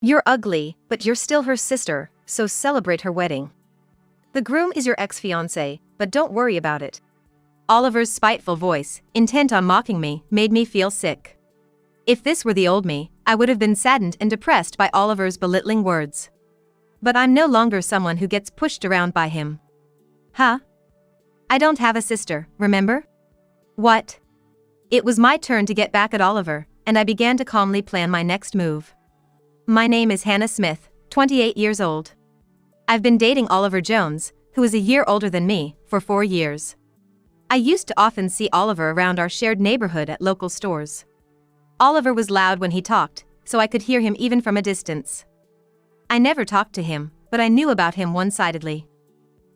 You're ugly, but you're still her sister, so celebrate her wedding. The groom is your ex-fiancé, but don't worry about it. Oliver's spiteful voice, intent on mocking me, made me feel sick. If this were the old me, I would have been saddened and depressed by Oliver's belittling words. But I'm no longer someone who gets pushed around by him. Huh? I don't have a sister, remember? What? It was my turn to get back at Oliver, and I began to calmly plan my next move. My name is Hannah Smith, 28 years old. I've been dating Oliver Jones, who is a year older than me, for 4 years. I used to often see Oliver around our shared neighborhood at local stores. Oliver was loud when he talked, so I could hear him even from a distance. I never talked to him, but I knew about him one-sidedly.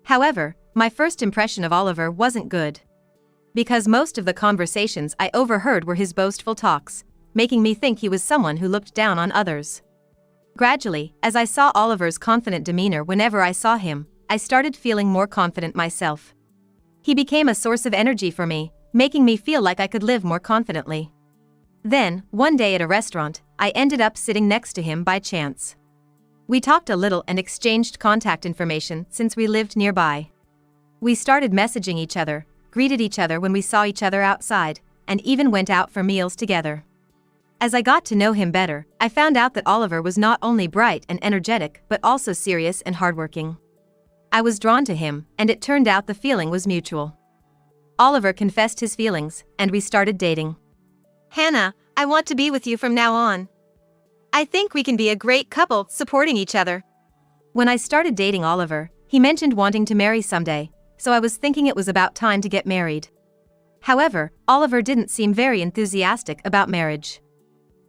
However, my first impression of Oliver wasn't good. Because most of the conversations I overheard were his boastful talks, making me think he was someone who looked down on others. Gradually, as I saw Oliver's confident demeanor whenever I saw him, I started feeling more confident myself. He became a source of energy for me, making me feel like I could live more confidently. Then, one day at a restaurant, I ended up sitting next to him by chance. We talked a little and exchanged contact information since we lived nearby. We started messaging each other, greeted each other when we saw each other outside, and even went out for meals together. As I got to know him better, I found out that Oliver was not only bright and energetic but also serious and hardworking. I was drawn to him, and it turned out the feeling was mutual. Oliver confessed his feelings, and we started dating. Hannah, I want to be with you from now on. I think we can be a great couple, supporting each other. When I started dating Oliver, he mentioned wanting to marry someday, so I was thinking it was about time to get married. However, Oliver didn't seem very enthusiastic about marriage.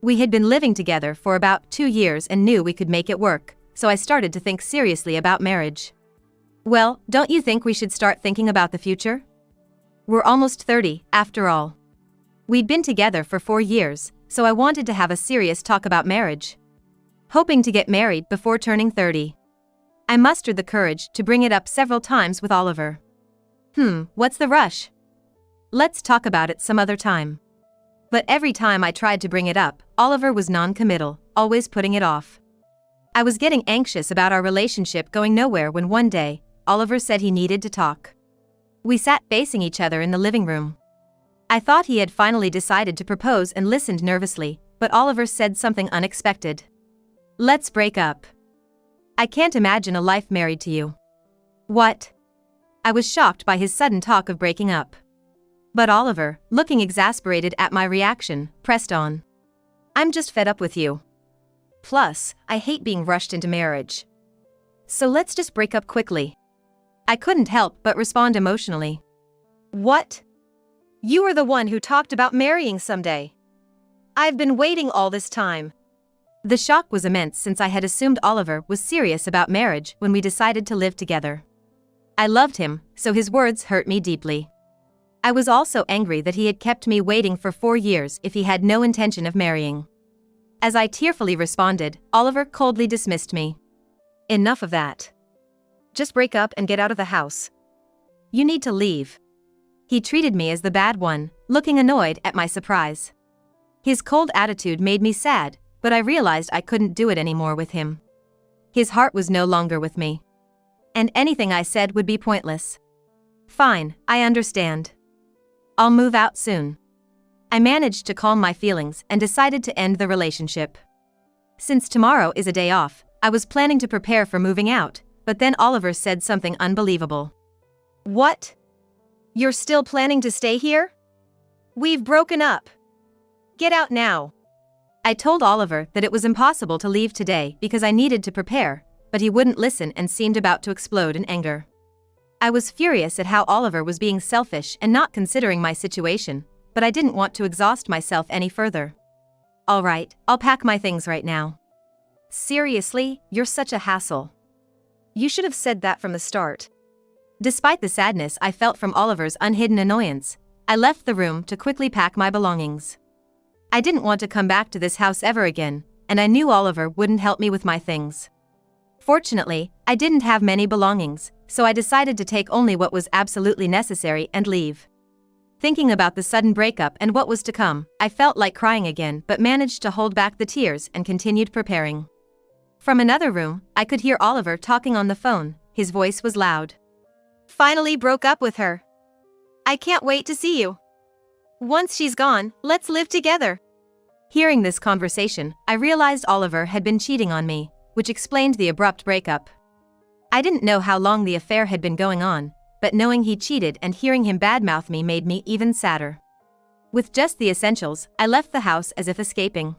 We had been living together for about 2 years and knew we could make it work, so I started to think seriously about marriage. Well, don't you think we should start thinking about the future? We're almost 30, after all. We'd been together for 4 years, so I wanted to have a serious talk about marriage. Hoping to get married before turning 30. I mustered the courage to bring it up several times with Oliver. What's the rush? Let's talk about it some other time. But every time I tried to bring it up, Oliver was non-committal, always putting it off. I was getting anxious about our relationship going nowhere when one day, Oliver said he needed to talk. We sat facing each other in the living room. I thought he had finally decided to propose and listened nervously, but Oliver said something unexpected. Let's break up. I can't imagine a life married to you. What? I was shocked by his sudden talk of breaking up. But Oliver, looking exasperated at my reaction, pressed on. I'm just fed up with you. Plus, I hate being rushed into marriage. So let's just break up quickly. I couldn't help but respond emotionally. What? You are the one who talked about marrying someday. I've been waiting all this time. The shock was immense since I had assumed Oliver was serious about marriage when we decided to live together. I loved him, so his words hurt me deeply. I was also angry that he had kept me waiting for 4 years if he had no intention of marrying. As I tearfully responded, Oliver coldly dismissed me. Enough of that. Just break up and get out of the house. You need to leave. He treated me as the bad one, looking annoyed at my surprise. His cold attitude made me sad, but I realized I couldn't do it anymore with him. His heart was no longer with me. And anything I said would be pointless. Fine, I understand. I'll move out soon. I managed to calm my feelings and decided to end the relationship. Since tomorrow is a day off, I was planning to prepare for moving out, but then Oliver said something unbelievable. What? You're still planning to stay here? We've broken up. Get out now. I told Oliver that it was impossible to leave today because I needed to prepare, but he wouldn't listen and seemed about to explode in anger. I was furious at how Oliver was being selfish and not considering my situation, but I didn't want to exhaust myself any further. All right, I'll pack my things right now. Seriously, you're such a hassle. You should have said that from the start. Despite the sadness I felt from Oliver's unhidden annoyance, I left the room to quickly pack my belongings. I didn't want to come back to this house ever again, and I knew Oliver wouldn't help me with my things. Fortunately, I didn't have many belongings, so I decided to take only what was absolutely necessary and leave. Thinking about the sudden breakup and what was to come, I felt like crying again but managed to hold back the tears and continued preparing. From another room, I could hear Oliver talking on the phone. His voice was loud. Finally broke up with her. I can't wait to see you. Once she's gone, let's live together. Hearing this conversation, I realized Oliver had been cheating on me, which explained the abrupt breakup. I didn't know how long the affair had been going on, but knowing he cheated and hearing him badmouth me made me even sadder. With just the essentials, I left the house as if escaping.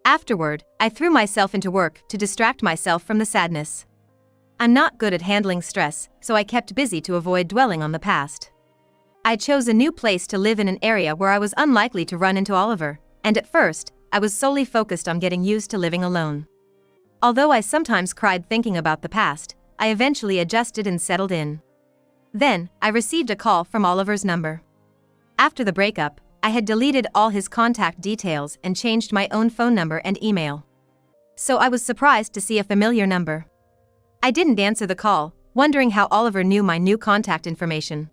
Afterward, I threw myself into work to distract myself from the sadness. I'm not good at handling stress, so I kept busy to avoid dwelling on the past. I chose a new place to live in an area where I was unlikely to run into Oliver, and at first, I was solely focused on getting used to living alone. Although I sometimes cried thinking about the past, I eventually adjusted and settled in. Then, I received a call from Oliver's number. After the breakup, I had deleted all his contact details and changed my own phone number and email. So I was surprised to see a familiar number. I didn't answer the call, wondering how Oliver knew my new contact information.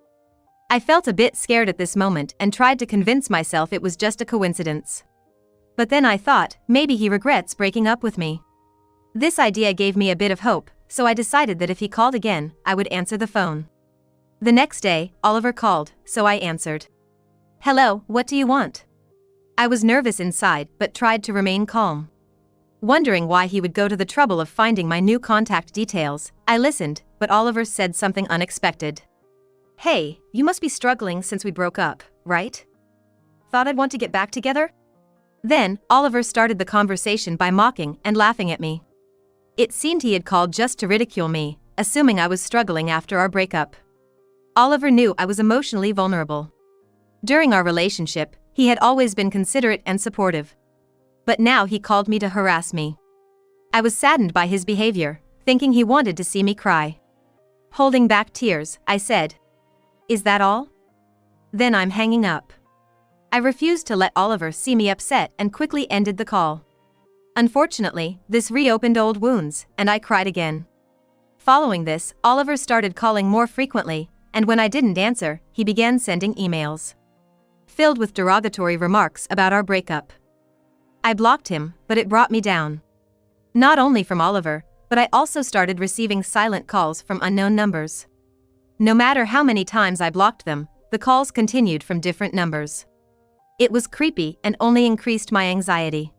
I felt a bit scared at this moment and tried to convince myself it was just a coincidence. But then I thought, maybe he regrets breaking up with me. This idea gave me a bit of hope, so I decided that if he called again, I would answer the phone. The next day, Oliver called, so I answered. Hello, what do you want? I was nervous inside but tried to remain calm. Wondering why he would go to the trouble of finding my new contact details, I listened, but Oliver said something unexpected. Hey, you must be struggling since we broke up, right? Thought I'd want to get back together? Then, Oliver started the conversation by mocking and laughing at me. It seemed he had called just to ridicule me, assuming I was struggling after our breakup. Oliver knew I was emotionally vulnerable. During our relationship, he had always been considerate and supportive. But now he called me to harass me. I was saddened by his behavior, thinking he wanted to see me cry. Holding back tears, I said, Is that all? Then I'm hanging up. I refused to let Oliver see me upset and quickly ended the call. Unfortunately, this reopened old wounds, and I cried again. Following this, Oliver started calling more frequently, and when I didn't answer, he began sending emails filled with derogatory remarks about our breakup. I blocked him, but it brought me down. Not only from Oliver, but I also started receiving silent calls from unknown numbers. No matter how many times I blocked them, the calls continued from different numbers. It was creepy and only increased my anxiety.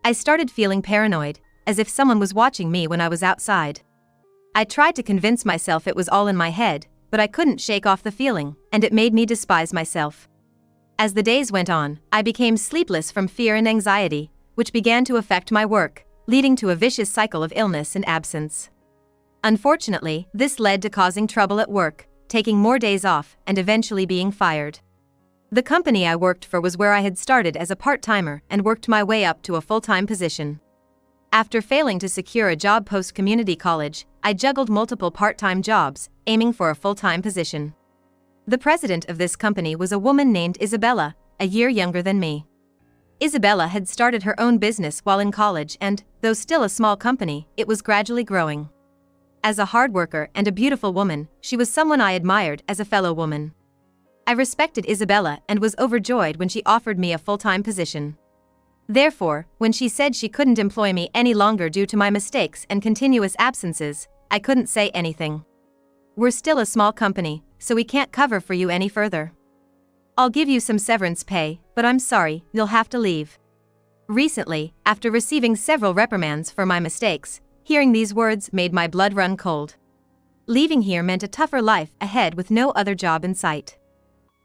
I started feeling paranoid, as if someone was watching me when I was outside. I tried to convince myself it was all in my head, but I couldn't shake off the feeling, and it made me despise myself. As the days went on, I became sleepless from fear and anxiety, which began to affect my work, leading to a vicious cycle of illness and absence. Unfortunately, this led to causing trouble at work, taking more days off, and eventually being fired. The company I worked for was where I had started as a part-timer and worked my way up to a full-time position. After failing to secure a job post-community college, I juggled multiple part-time jobs, aiming for a full-time position. The president of this company was a woman named Isabella, a year younger than me. Isabella had started her own business while in college and, though still a small company, it was gradually growing. As a hard worker and a beautiful woman, she was someone I admired as a fellow woman. I respected Isabella and was overjoyed when she offered me a full-time position. Therefore, when she said she couldn't employ me any longer due to my mistakes and continuous absences, I couldn't say anything. We're still a small company, so we can't cover for you any further. I'll give you some severance pay, but I'm sorry, you'll have to leave. Recently, after receiving several reprimands for my mistakes, hearing these words made my blood run cold. Leaving here meant a tougher life ahead with no other job in sight.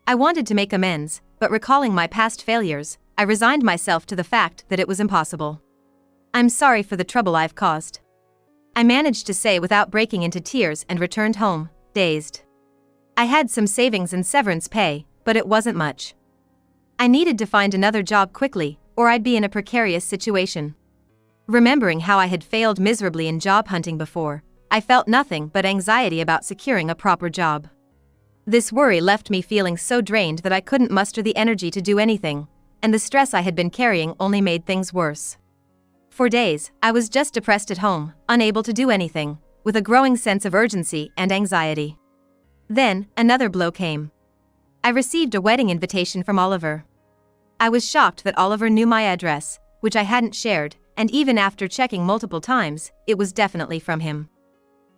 I wanted to make amends, but recalling my past failures, I resigned myself to the fact that it was impossible. I'm sorry for the trouble I've caused. I managed to say without breaking into tears and returned home, dazed. I had some savings and severance pay, but it wasn't much. I needed to find another job quickly, or I'd be in a precarious situation. Remembering how I had failed miserably in job hunting before, I felt nothing but anxiety about securing a proper job. This worry left me feeling so drained that I couldn't muster the energy to do anything, and the stress I had been carrying only made things worse. For days, I was just depressed at home, unable to do anything, with a growing sense of urgency and anxiety. Then, another blow came. I received a wedding invitation from Oliver. I was shocked that Oliver knew my address, which I hadn't shared, and even after checking multiple times, it was definitely from him.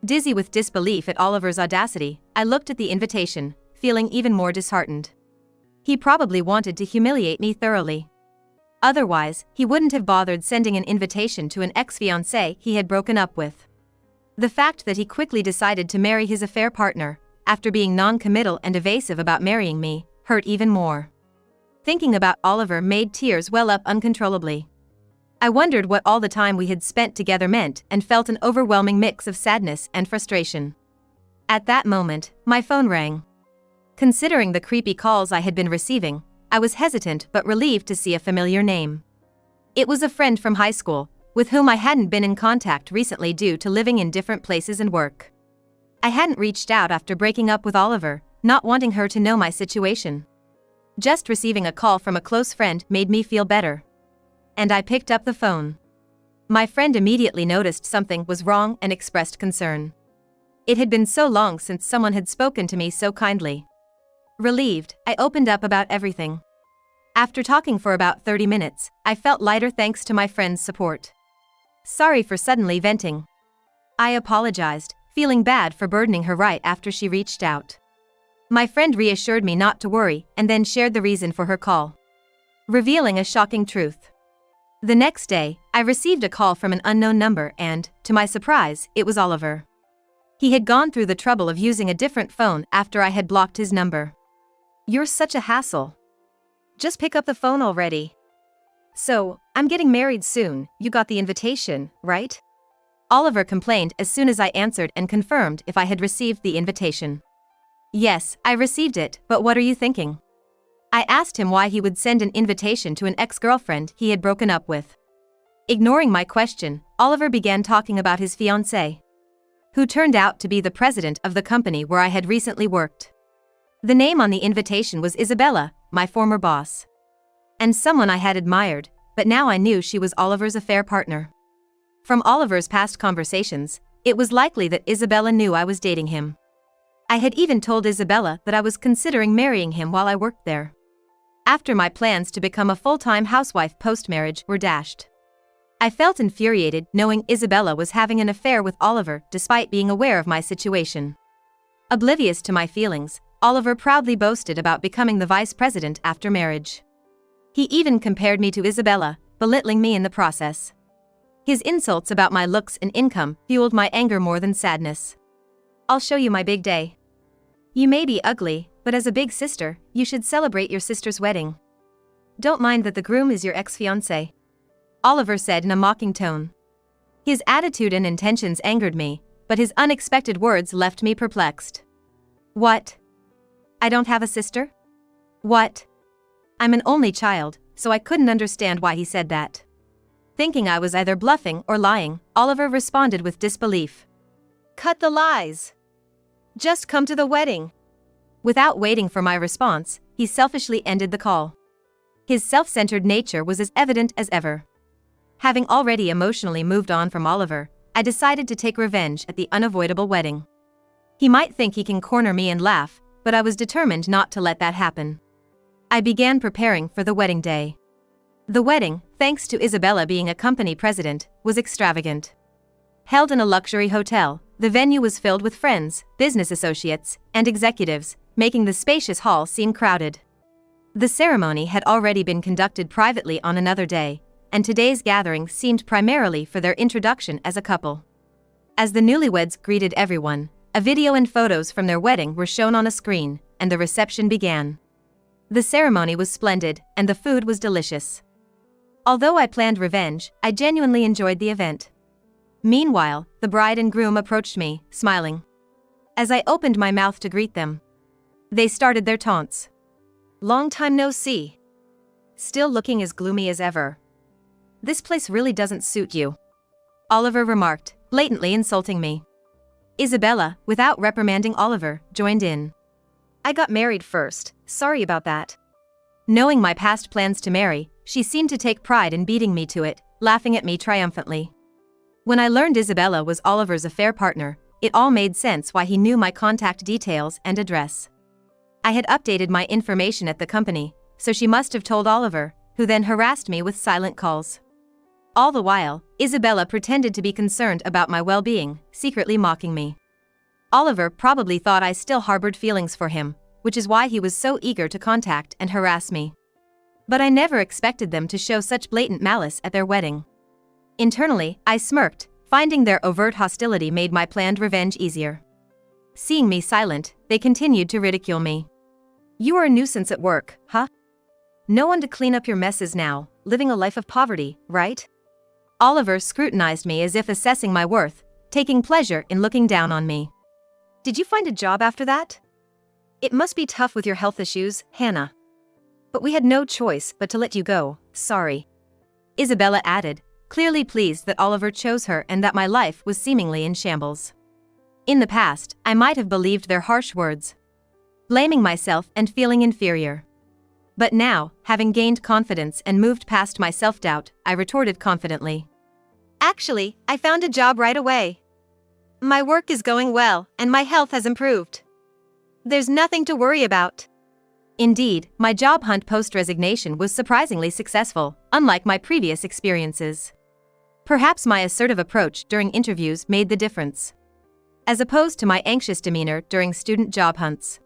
Dizzy with disbelief at Oliver's audacity, I looked at the invitation, feeling even more disheartened. He probably wanted to humiliate me thoroughly. Otherwise, he wouldn't have bothered sending an invitation to an ex-fiancé he had broken up with. The fact that he quickly decided to marry his affair partner, after being non-committal and evasive about marrying me, hurt even more. Thinking about Oliver made tears well up uncontrollably. I wondered what all the time we had spent together meant and felt an overwhelming mix of sadness and frustration. At that moment, my phone rang. Considering the creepy calls I had been receiving, I was hesitant but relieved to see a familiar name. It was a friend from high school, with whom I hadn't been in contact recently due to living in different places and work. I hadn't reached out after breaking up with Oliver, not wanting her to know my situation. Just receiving a call from a close friend made me feel better. And I picked up the phone. My friend immediately noticed something was wrong and expressed concern. It had been so long since someone had spoken to me so kindly. Relieved, I opened up about everything. After talking for about 30 minutes, I felt lighter thanks to my friend's support. Sorry for suddenly venting. I apologized, feeling bad for burdening her right after she reached out. My friend reassured me not to worry and then shared the reason for her call, revealing a shocking truth. The next day, I received a call from an unknown number and, to my surprise, it was Oliver. He had gone through the trouble of using a different phone after I had blocked his number. "You're such a hassle. Just pick up the phone already." "So, I'm getting married soon, you got the invitation, right?" Oliver complained as soon as I answered and confirmed if I had received the invitation. "Yes, I received it, but what are you thinking?" I asked him why he would send an invitation to an ex-girlfriend he had broken up with. Ignoring my question, Oliver began talking about his fiancé, who turned out to be the president of the company where I had recently worked. The name on the invitation was Isabella, my former boss. And someone I had admired, but now I knew she was Oliver's affair partner. From Oliver's past conversations, it was likely that Isabella knew I was dating him. I had even told Isabella that I was considering marrying him while I worked there. After my plans to become a full-time housewife post-marriage were dashed. I felt infuriated knowing Isabella was having an affair with Oliver despite being aware of my situation. Oblivious to my feelings, Oliver proudly boasted about becoming the vice president after marriage. He even compared me to Isabella, belittling me in the process. His insults about my looks and income fueled my anger more than sadness. "I'll show you my big day. You may be ugly, but as a big sister, you should celebrate your sister's wedding. Don't mind that the groom is your ex-fiancé," Oliver said in a mocking tone. His attitude and intentions angered me, but his unexpected words left me perplexed. "What? I don't have a sister? What?" I'm an only child, so I couldn't understand why he said that. Thinking I was either bluffing or lying, Oliver responded with disbelief. "Cut the lies. Just come to the wedding." Without waiting for my response, he selfishly ended the call. His self-centered nature was as evident as ever. Having already emotionally moved on from Oliver, I decided to take revenge at the unavoidable wedding. He might think he can corner me and laugh, but I was determined not to let that happen. I began preparing for the wedding day. The wedding, thanks to Isabella being a company president, was extravagant. Held in a luxury hotel, the venue was filled with friends, business associates, and executives, making the spacious hall seem crowded. The ceremony had already been conducted privately on another day, and today's gathering seemed primarily for their introduction as a couple. As the newlyweds greeted everyone, a video and photos from their wedding were shown on a screen, and the reception began. The ceremony was splendid, and the food was delicious. Although I planned revenge, I genuinely enjoyed the event. Meanwhile, the bride and groom approached me, smiling. As I opened my mouth to greet them, they started their taunts. "Long time no see. Still looking as gloomy as ever. This place really doesn't suit you," Oliver remarked, blatantly insulting me. Isabella, without reprimanding Oliver, joined in. "I got married first, sorry about that." Knowing my past plans to marry, she seemed to take pride in beating me to it, laughing at me triumphantly. When I learned Isabella was Oliver's affair partner, it all made sense why he knew my contact details and address. I had updated my information at the company, so she must have told Oliver, who then harassed me with silent calls. All the while, Isabella pretended to be concerned about my well-being, secretly mocking me. Oliver probably thought I still harbored feelings for him, which is why he was so eager to contact and harass me. But I never expected them to show such blatant malice at their wedding. Internally, I smirked, finding their overt hostility made my planned revenge easier. Seeing me silent, they continued to ridicule me. "You are a nuisance at work, huh? No one to clean up your messes now, living a life of poverty, right?" Oliver scrutinized me as if assessing my worth, taking pleasure in looking down on me. "Did you find a job after that? It must be tough with your health issues, Hannah. But we had no choice but to let you go, sorry," Isabella added, clearly pleased that Oliver chose her and that my life was seemingly in shambles. In the past, I might have believed their harsh words, blaming myself and feeling inferior. But now, having gained confidence and moved past my self-doubt, I retorted confidently. "Actually, I found a job right away. My work is going well, and my health has improved. There's nothing to worry about." Indeed, my job hunt post-resignation was surprisingly successful, unlike my previous experiences. Perhaps my assertive approach during interviews made the difference, as opposed to my anxious demeanor during student job hunts.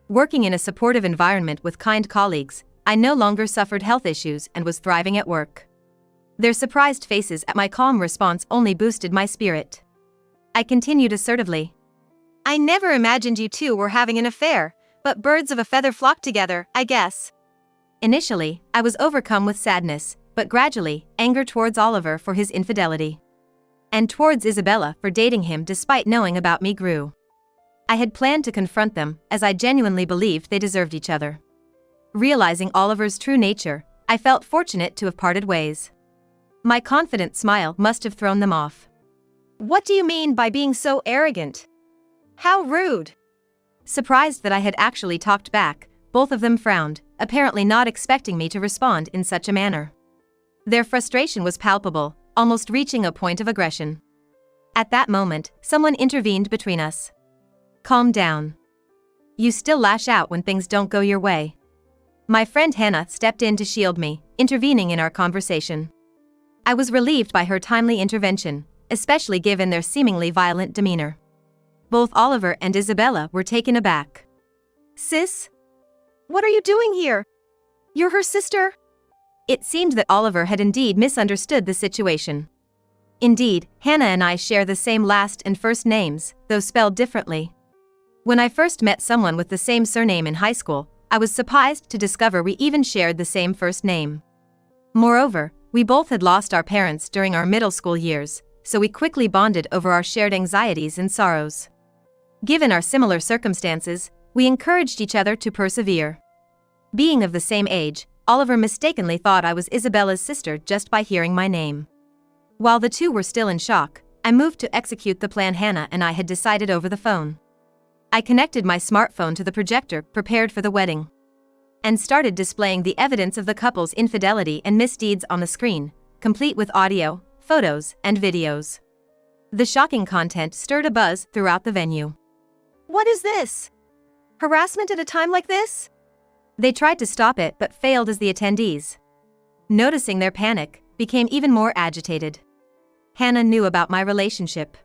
Working in a supportive environment with kind colleagues, I no longer suffered health issues and was thriving at work. Their surprised faces at my calm response only boosted my spirit. I continued assertively. "I never imagined you two were having an affair, but birds of a feather flock together, I guess." Initially, I was overcome with sadness, but gradually, anger towards Oliver for his infidelity, and towards Isabella for dating him despite knowing about me grew. I had planned to confront them, as I genuinely believed they deserved each other. Realizing Oliver's true nature, I felt fortunate to have parted ways. My confident smile must have thrown them off. "What do you mean by being so arrogant? How rude!" Surprised that I had actually talked back, both of them frowned, apparently not expecting me to respond in such a manner. Their frustration was palpable, almost reaching a point of aggression. At that moment, someone intervened between us. "Calm down. You still lash out when things don't go your way." My friend Hannah stepped in to shield me, intervening in our conversation. I was relieved by her timely intervention, especially given their seemingly violent demeanor. Both Oliver and Isabella were taken aback. "Sis? What are you doing here? You're her sister?" It seemed that Oliver had indeed misunderstood the situation. Indeed, Hannah and I share the same last and first names, though spelled differently. When I first met someone with the same surname in high school, I was surprised to discover we even shared the same first name. Moreover, we both had lost our parents during our middle school years, so we quickly bonded over our shared anxieties and sorrows. Given our similar circumstances, we encouraged each other to persevere. Being of the same age, Oliver mistakenly thought I was Isabella's sister just by hearing my name. While the two were still in shock, I moved to execute the plan Hannah and I had decided over the phone. I connected my smartphone to the projector prepared for the wedding, and started displaying the evidence of the couple's infidelity and misdeeds on the screen, complete with audio, photos, and videos. The shocking content stirred a buzz throughout the venue. "What is this? Harassment at a time like this?" They tried to stop it but failed as the attendees, noticing their panic, became even more agitated. Hannah knew about my relationship.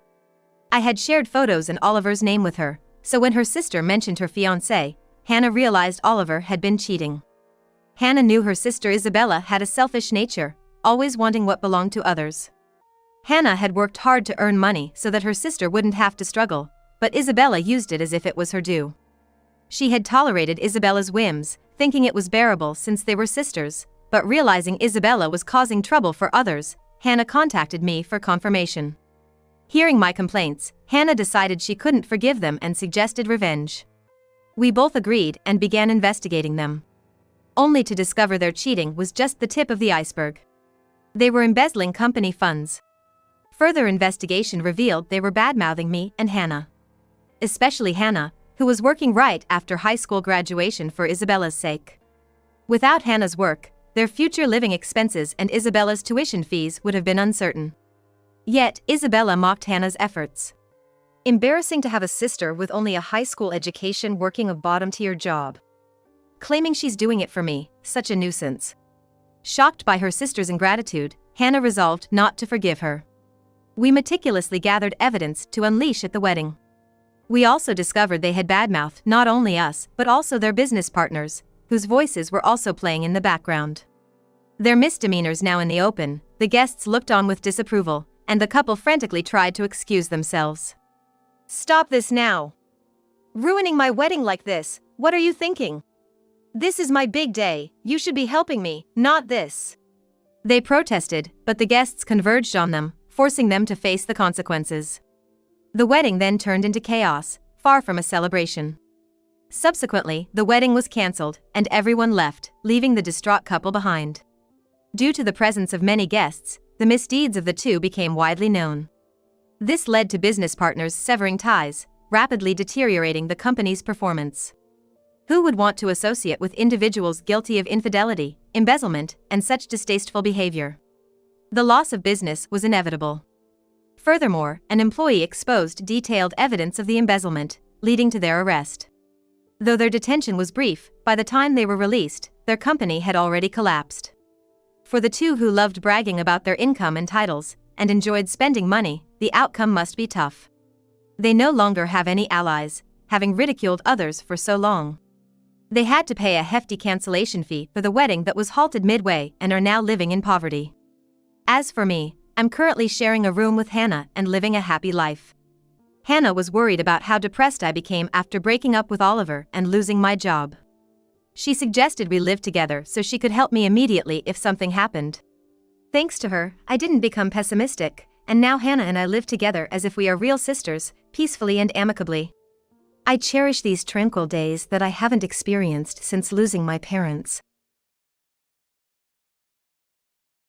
I had shared photos and Oliver's name with her, so when her sister mentioned her fiancé, Hannah realized Oliver had been cheating. Hannah knew her sister Isabella had a selfish nature, always wanting what belonged to others. Hannah had worked hard to earn money so that her sister wouldn't have to struggle, but Isabella used it as if it was her due. She had tolerated Isabella's whims, thinking it was bearable since they were sisters, but realizing Isabella was causing trouble for others, Hannah contacted me for confirmation. Hearing my complaints, Hannah decided she couldn't forgive them and suggested revenge. We both agreed and began investigating them, only to discover their cheating was just the tip of the iceberg. They were embezzling company funds. Further investigation revealed they were badmouthing me and Hannah. Especially Hannah, who was working right after high school graduation for Isabella's sake. Without Hannah's work, their future living expenses and Isabella's tuition fees would have been uncertain. Yet, Isabella mocked Hannah's efforts. "Embarrassing to have a sister with only a high school education working a bottom-tier job. Claiming she's doing it for me, such a nuisance." Shocked by her sister's ingratitude, Hannah resolved not to forgive her. We meticulously gathered evidence to unleash at the wedding. We also discovered they had badmouthed not only us but also their business partners, whose voices were also playing in the background. Their misdemeanors now in the open, the guests looked on with disapproval, and the couple frantically tried to excuse themselves. "Stop this now! Ruining my wedding like this, what are you thinking? This is my big day, you should be helping me, not this." They protested, but the guests converged on them, forcing them to face the consequences. The wedding then turned into chaos, far from a celebration. Subsequently, the wedding was cancelled, and everyone left, leaving the distraught couple behind. Due to the presence of many guests, the misdeeds of the two became widely known. This led to business partners severing ties, rapidly deteriorating the company's performance. Who would want to associate with individuals guilty of infidelity, embezzlement, and such distasteful behavior? The loss of business was inevitable. Furthermore, an employee exposed detailed evidence of the embezzlement, leading to their arrest. Though their detention was brief, by the time they were released, their company had already collapsed. For the two who loved bragging about their income and titles, and enjoyed spending money, the outcome must be tough. They no longer have any allies, having ridiculed others for so long. They had to pay a hefty cancellation fee for the wedding that was halted midway and are now living in poverty. As for me, I'm currently sharing a room with Hannah and living a happy life. Hannah was worried about how depressed I became after breaking up with Oliver and losing my job. She suggested we live together so she could help me immediately if something happened. Thanks to her, I didn't become pessimistic, and now Hannah and I live together as if we are real sisters, peacefully and amicably. I cherish these tranquil days that I haven't experienced since losing my parents.